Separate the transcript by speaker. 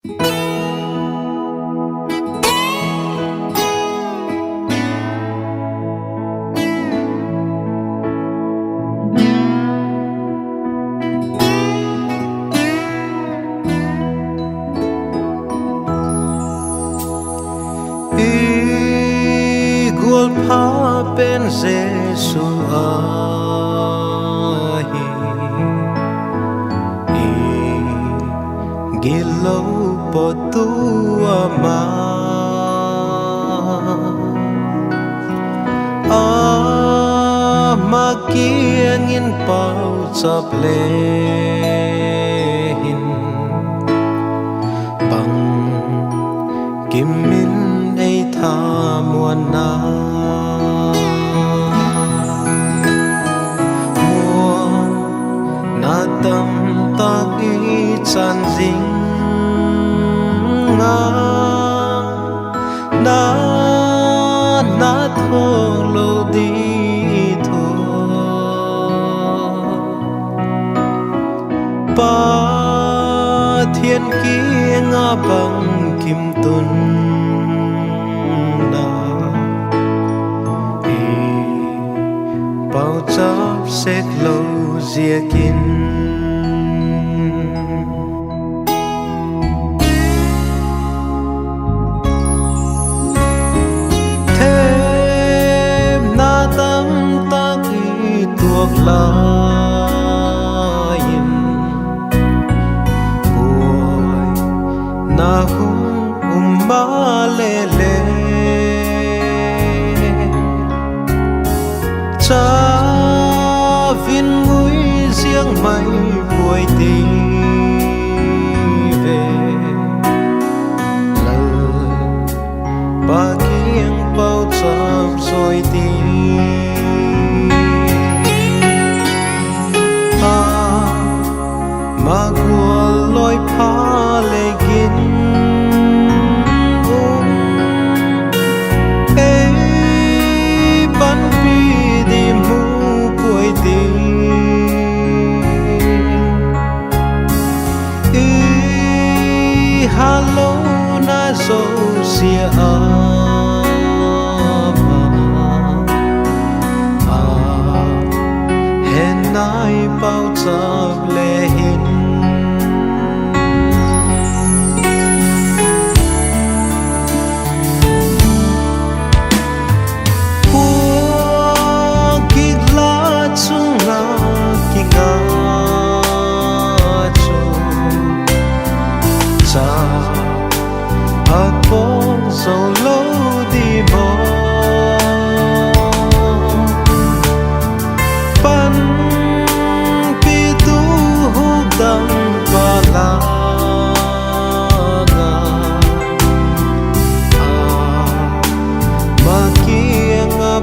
Speaker 1: Igul pa ben Jesu ahi Gilo po tu ama Magiangin pau chap lehin Bang kimin ei tha muan na Muan na tâm ta i chan ding nga Na tho lo di tho Pa thiên kia nga bang kim tun Bao chấp xét lâu dìa kín Thêm na tâm ta khi tuộc lain Buổi na hung ma lê lê Cha vin ngui riêng mây buổi tì về lời ba kiêng bao chập rồi tì mà của lối pha lệ kín Hello na zo sia hen nai bao chap le hin Kigla chunga kinga Con dầu lâu đi mò Pan pi tu hu đăng và la Mà kia ngã